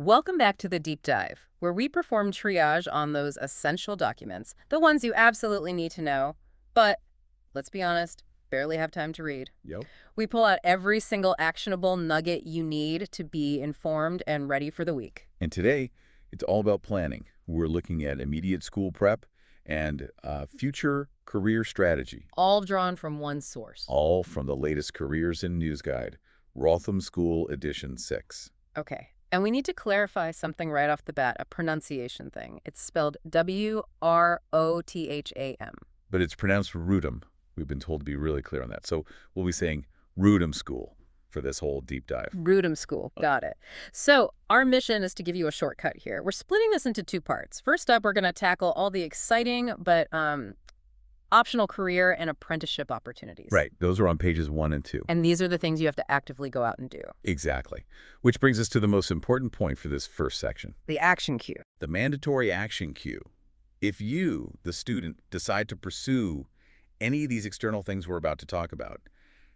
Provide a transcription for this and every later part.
Welcome back to the deep dive, where we perform triage on those essential documents, the ones you absolutely need to know, but let's be honest, barely have time to read. Yep. We pull out every single actionable nugget you need to be informed and ready for the week. And today, it's all about planning. We're looking at immediate school prep and future career strategy, All drawn from one source. all from the latest Careers in News Guide, Wrotham School Edition 6. Okay. And we need to clarify something right off the bat, a pronunciation thing. It's spelled W-R-O-T-H-A-M. But it's pronounced Wrotham. We've been told to be really clear on that. So we'll be saying Wrotham School for this whole deep dive. Wrotham School. Got it. So our mission is to give you a shortcut here. We're splitting this into two parts. First up, we're going to tackle all the exciting but optional career and apprenticeship opportunities. Right. Those are on pages 1 and 2. And these are the things you have to actively go out and do. Exactly. Which brings us to the most important point for this first section. The action cue. The mandatory action cue. If you, the student, decide to pursue any of these external things we're about to talk about,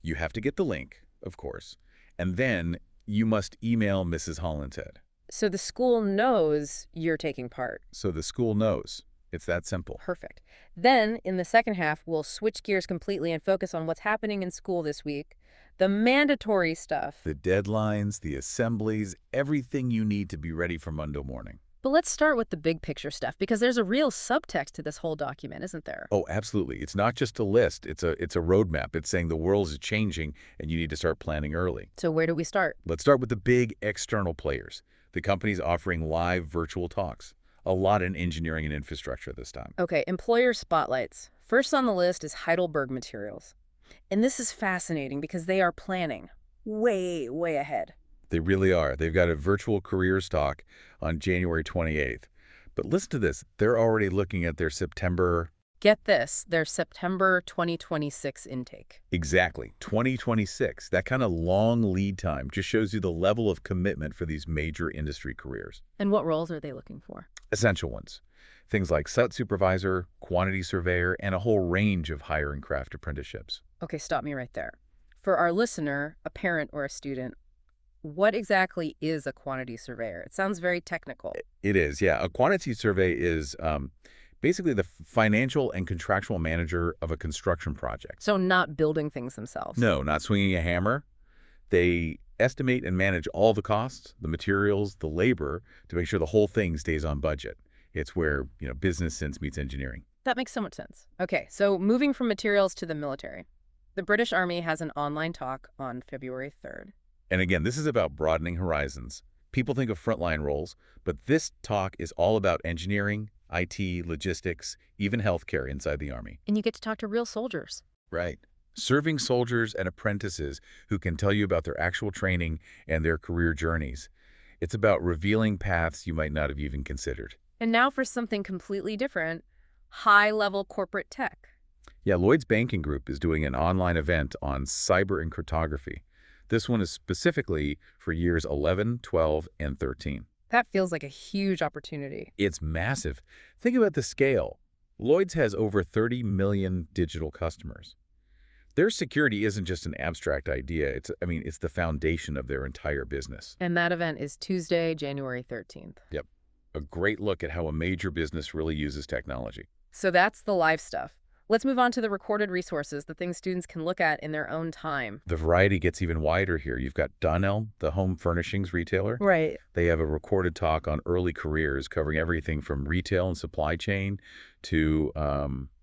you have to get the link, of course, and then you must email Mrs. Hollinshead. So the school knows you're taking part. So the school knows. It's that simple. Perfect. Then, in the second half, we'll switch gears completely and focus on what's happening in school this week. The mandatory stuff. The deadlines, the assemblies, everything you need to be ready for Monday morning. But let's start with the big picture stuff, because there's a real subtext to this whole document, isn't there? Oh, absolutely. It's not just a list. It's a roadmap. It's saying the world is changing and you need to start planning early. So where do we start? Let's start with the big external players, the companies offering live virtual talks. A lot in engineering and infrastructure this time. Okay, employer spotlights. First on the list is Heidelberg Materials. And this is fascinating because they are planning way, way ahead. They really are. They've got a virtual careers talk on January 28th. But listen to this. They're already looking at their September... Get this, their September 2026 intake. Exactly, 2026. That kind of long lead time just shows you the level of commitment for these major industry careers. And what roles are they looking for? Essential ones. Things like site supervisor, quantity surveyor, and a whole range of hiring craft apprenticeships. Okay, stop me right there. For our listener, a parent or a student, what exactly is a quantity surveyor? It sounds very technical. It is, yeah. A quantity survey is basically the financial and contractual manager of a construction project. So not building things themselves. No, not swinging a hammer. They estimate and manage all the costs, the materials, the labor, to make sure the whole thing stays on budget. It's where, business sense meets engineering. That makes so much sense. Okay, so moving from materials to the military. The British Army has an online talk on February 3rd. And again, this is about broadening horizons. People think of frontline roles, but this talk is all about engineering, IT, logistics, even healthcare inside the Army. And you get to talk to real soldiers. Right. Serving soldiers and apprentices who can tell you about their actual training and their career journeys. It's about revealing paths you might not have even considered. And now for something completely different, high-level corporate tech. Yeah, Lloyd's Banking Group is doing an online event on cyber and cryptography. This one is specifically for years 11, 12, and 13. That feels like a huge opportunity. It's massive. Think about the scale. Lloyd's has over 30 million digital customers. Their security isn't just an abstract idea. It's the foundation of their entire business. And that event is Tuesday, January 13th. Yep. A great look at how a major business really uses technology. So that's the live stuff. Let's move on to the recorded resources, the things students can look at in their own time. The variety gets even wider here. You've got Donnell, the home furnishings retailer. Right. They have a recorded talk on early careers covering everything from retail and supply chain to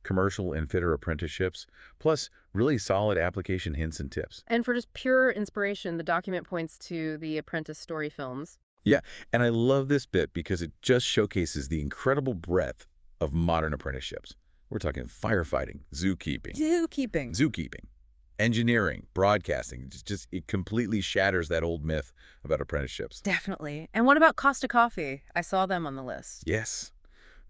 commercial and fitter apprenticeships, plus really solid application hints and tips. And for just pure inspiration, the document points to the Apprentice story films. Yeah, and I love this bit because it just showcases the incredible breadth of modern apprenticeships. We're talking firefighting, zookeeping, engineering, broadcasting. It completely shatters that old myth about apprenticeships. Definitely. And what about Costa Coffee? I saw them on the list. Yes.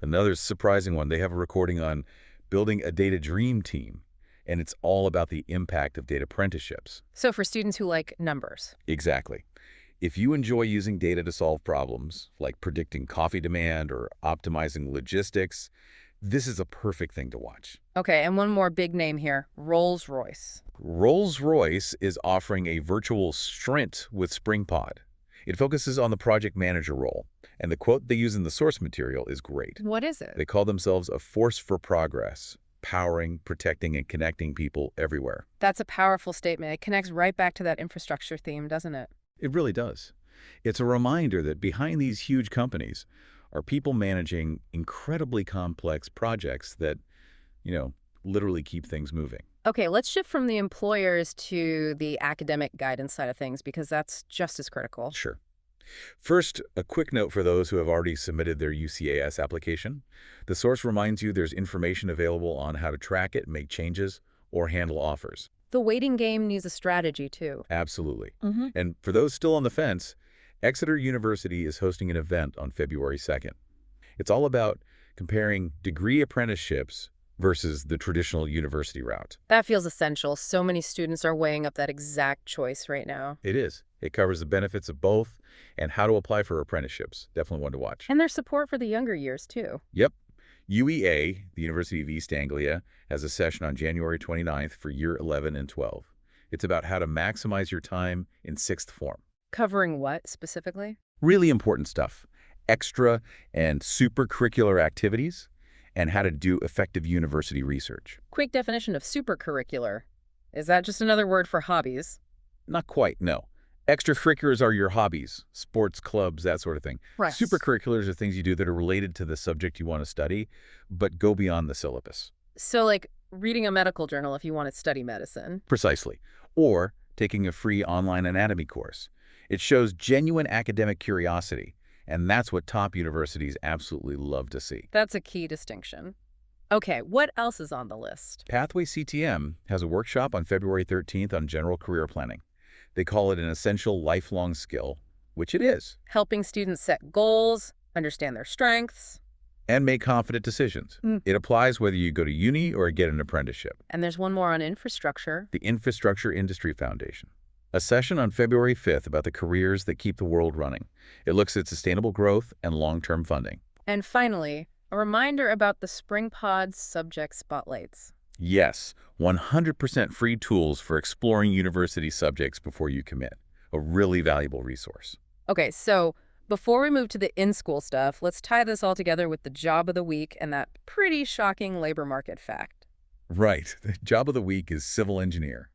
Another surprising one. They have a recording on building a data dream team, and it's all about the impact of data apprenticeships. So for students who like numbers. Exactly. If you enjoy using data to solve problems, like predicting coffee demand or optimizing logistics, this is a perfect thing to watch. Okay, and one more big name here, Rolls-Royce. Rolls-Royce is offering a virtual sprint with SpringPod. It focuses on the project manager role, and the quote they use in the source material is great. What is it? They call themselves a force for progress, powering, protecting, and connecting people everywhere. That's a powerful statement. It connects right back to that infrastructure theme, doesn't it? It really does. It's a reminder that behind these huge companies are people managing incredibly complex projects that, you know, literally keep things moving. Okay, let's shift from the employers to the academic guidance side of things because that's just as critical. Sure. First, a quick note for those who have already submitted their UCAS application. The source reminds you there's information available on how to track it, make changes, or handle offers. The waiting game needs a strategy, too. Absolutely. Hmm. And for those still on the fence, Exeter University is hosting an event on February 2nd. It's all about comparing degree apprenticeships versus the traditional university route. That feels essential. So many students are weighing up that exact choice right now. It is. It covers the benefits of both and how to apply for apprenticeships. Definitely one to watch. And there's support for the younger years, too. Yep. UEA, the University of East Anglia, has a session on January 29th for year 11 and 12. It's about how to maximize your time in sixth form. Covering what, specifically? Really important stuff. Extra and supercurricular activities and how to do effective university research. Quick definition of supercurricular. Is that just another word for hobbies? Not quite, no. Extracurriculars are your hobbies, sports, clubs, that sort of thing. Right. Supercurriculars are things you do that are related to the subject you want to study, but go beyond the syllabus. So, like reading a medical journal if you want to study medicine. Precisely. Or taking a free online anatomy course. It shows genuine academic curiosity, and that's what top universities absolutely love to see. That's a key distinction. Okay, what else is on the list? Pathway CTM has a workshop on February 13th on general career planning. They call it an essential lifelong skill, which it is, Helping students set goals, understand their strengths. and make confident decisions. Mm. It applies whether you go to uni or get an apprenticeship. And there's one more on infrastructure. The Infrastructure Industry Foundation. A session on February 5th about the careers that keep the world running. It looks at sustainable growth and long-term funding. And finally, a reminder about the Spring Pod's subject spotlights. Yes, 100% free tools for exploring university subjects before you commit. A really valuable resource. Okay, so before we move to the in-school stuff, let's tie this all together with the job of the week and that pretty shocking labor market fact. Right. The job of the week is civil engineer.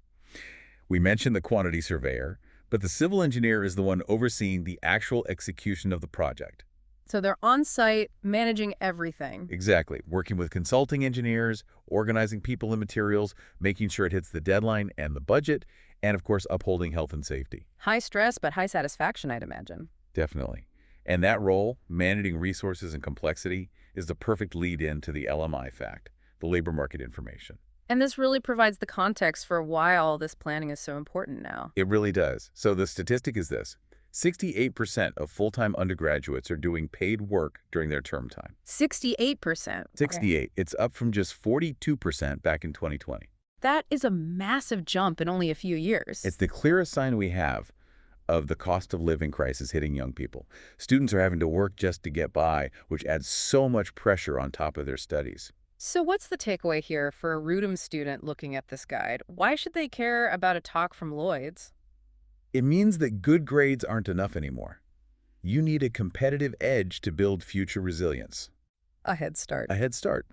We mentioned the quantity surveyor, but the civil engineer is the one overseeing the actual execution of the project. So they're on site, managing everything. Exactly. Working with consulting engineers, organizing people and materials, making sure it hits the deadline and the budget, and of course, upholding health and safety. High stress, but high satisfaction, I'd imagine. Definitely. And that role, managing resources and complexity, is the perfect lead-in to the LMI fact, the labor market information. And this really provides the context for why all this planning is so important now. It really does. So the statistic is this. 68% of full-time undergraduates are doing paid work during their term time. 68%. 68. It's up from just 42% back in 2020. That is a massive jump in only a few years. It's the clearest sign we have of the cost of living crisis hitting young people. Students are having to work just to get by, which adds so much pressure on top of their studies. So what's the takeaway here for a Wrotham student looking at this guide? Why should they care about a talk from Lloyd's? It means that good grades aren't enough anymore. You need a competitive edge to build future resilience. A head start. A head start.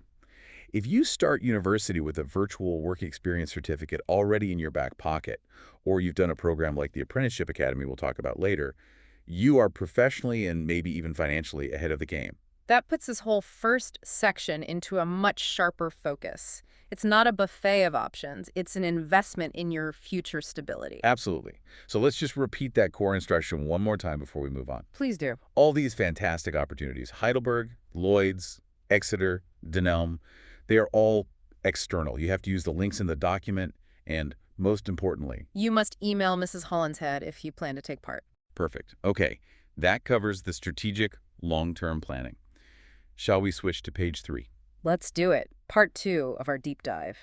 If you start university with a virtual work experience certificate already in your back pocket, or you've done a program like the Apprenticeship Academy we'll talk about later, you are professionally and maybe even financially ahead of the game. That puts this whole first section into a much sharper focus. It's not a buffet of options. It's an investment in your future stability. Absolutely. So let's just repeat that core instruction one more time before we move on. Please do. All these fantastic opportunities, Heidelberg, Lloyd's, Exeter, Denelm, they are all external. You have to use the links in the document, and most importantly, You must email Mrs. Hollinshead if you plan to take part. perfect. Okay, that covers the strategic long-term planning. Shall we switch to page 3? Let's do it. Part 2 of our deep dive.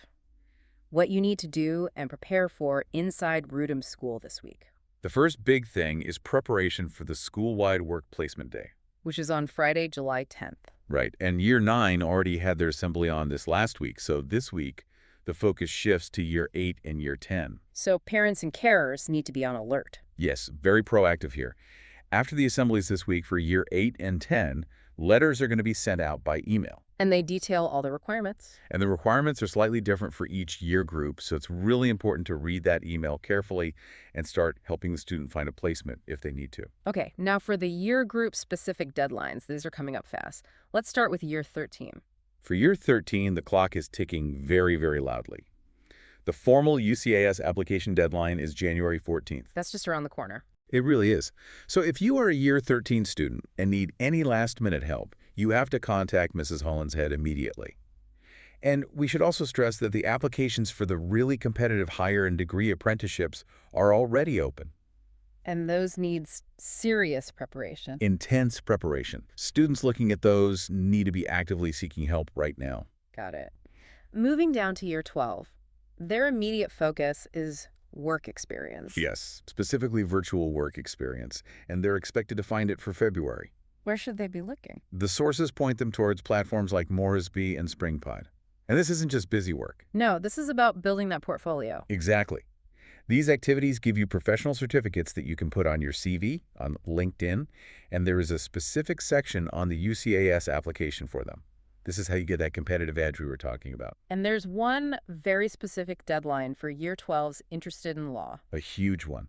What you need to do and prepare for inside Wrotham School this week, The first big thing is preparation for the school-wide work placement day. which is on Friday, July 10th. Right, and Year 9 already had their assembly on this last week, so this week the focus shifts to Year 8 and Year 10. So parents and carers need to be on alert. Yes, very proactive here. After the assemblies this week for year 8 and 10, letters are going to be sent out by email. And they detail all the requirements. And the requirements are slightly different for each year group, so it's really important to read that email carefully and start helping the student find a placement if they need to. Okay, now for the year group specific deadlines, these are coming up fast. Let's start with year 13. For year 13, the clock is ticking very, very loudly. The formal UCAS application deadline is January 14th. That's just around the corner. It really is. So if you are a year 13 student and need any last-minute help, you have to contact Mrs. Hollinshead immediately. And we should also stress that the applications for the really competitive higher and degree apprenticeships are already open. And those needs serious preparation. Intense preparation. Students looking at those need to be actively seeking help right now. Got it. Moving down to year 12, their immediate focus is work experience. Yes, specifically virtual work experience, and they're expected to find it for February. Where should they be looking? The sources point them towards platforms like Moresby and SpringPod. And this isn't just busy work. No, this is about building that portfolio. Exactly. These activities give you professional certificates that you can put on your CV, on LinkedIn, and there is a specific section on the UCAS application for them. This is how you get that competitive edge we were talking about. And there's one very specific deadline for year 12s interested in law. A huge one.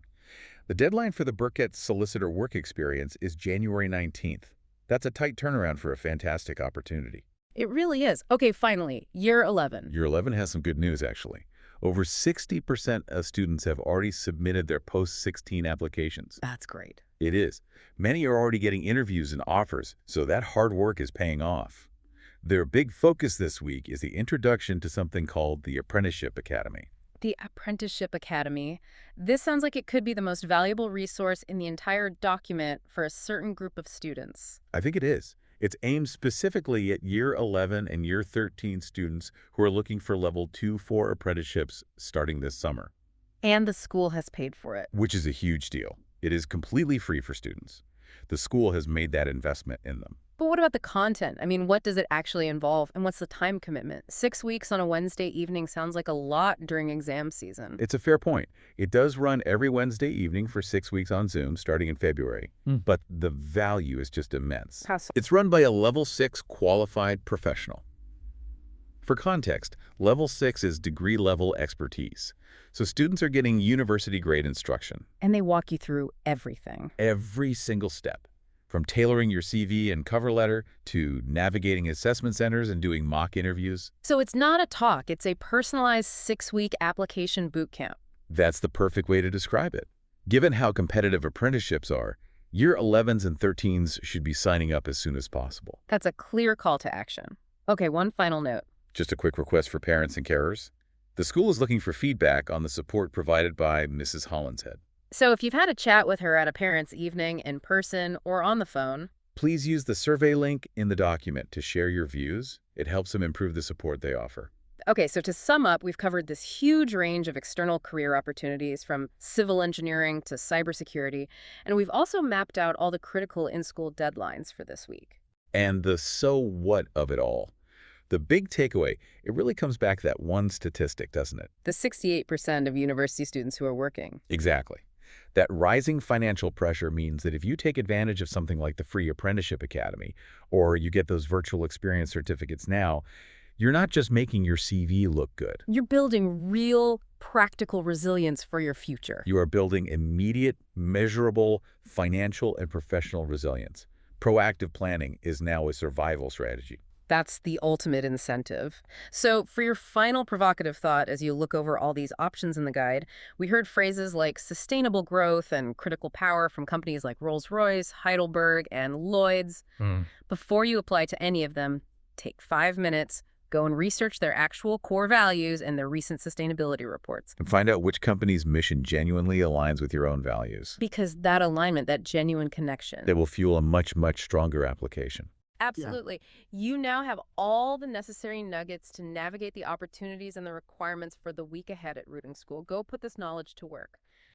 The deadline for the Burkett Solicitor work experience is January 19th. That's a tight turnaround for a fantastic opportunity. It really is. Okay, finally, year 11. Year 11 has some good news, actually. Over 60% of students have already submitted their post-16 applications. That's great. It is. Many are already getting interviews and offers, so that hard work is paying off. Their big focus this week is the introduction to something called the Apprenticeship Academy. The Apprenticeship Academy. This sounds like it could be the most valuable resource in the entire document for a certain group of students. I think it is. It's aimed specifically at Year 11 and Year 13 students who are looking for Level 2-4 apprenticeships starting this summer. And the school has paid for it. Which is a huge deal. It is completely free for students. The school has made that investment in them. But what about the content? I mean, what does it actually involve, and what's the time commitment? 6 weeks on a Wednesday evening sounds like a lot during exam season. It's a fair point. It does run every Wednesday evening for 6 weeks on Zoom starting in February, but the value is just immense. How so? It's run by a Level 6 qualified professional. For context, Level 6 is degree-level expertise. So students are getting university-grade instruction. And they walk you through everything. Every single step. From tailoring your CV and cover letter to navigating assessment centers and doing mock interviews. So it's not a talk, it's a personalized 6-week application boot camp. That's the perfect way to describe it. Given how competitive apprenticeships are, Year 11s and 13s should be signing up as soon as possible. That's a clear call to action. Okay, one final note. Just a quick request for parents and carers. The school is looking for feedback on the support provided by Mrs. Hollinshead. So if you've had a chat with her at a parents' evening in person or on the phone, please use the survey link in the document to share your views. It helps them improve the support they offer. Okay, so to sum up, we've covered this huge range of external career opportunities from civil engineering to cybersecurity, and we've also mapped out all the critical in-school deadlines for this week. And the so what of it all. The big takeaway, it really comes back to that one statistic, doesn't it? The 68% of university students who are working. Exactly. That rising financial pressure means that if you take advantage of something like the free Apprenticeship Academy, or you get those virtual experience certificates now, you're not just making your CV look good. You're building real, practical resilience for your future. You are building immediate, measurable financial and professional resilience. Proactive planning is now a survival strategy. That's the ultimate incentive. So for your final provocative thought as you look over all these options in the guide, we heard phrases like sustainable growth and critical power from companies like Rolls-Royce, Heidelberg, and Lloyd's. Before you apply to any of them, take 5 minutes, go and research their actual core values and their recent sustainability reports. And find out which company's mission genuinely aligns with your own values. Because that alignment, that genuine connection, that will fuel a much, much stronger application. Absolutely. Yeah. You now have all the necessary nuggets to navigate the opportunities and the requirements for the week ahead at Wrotham School. Go put this knowledge to work.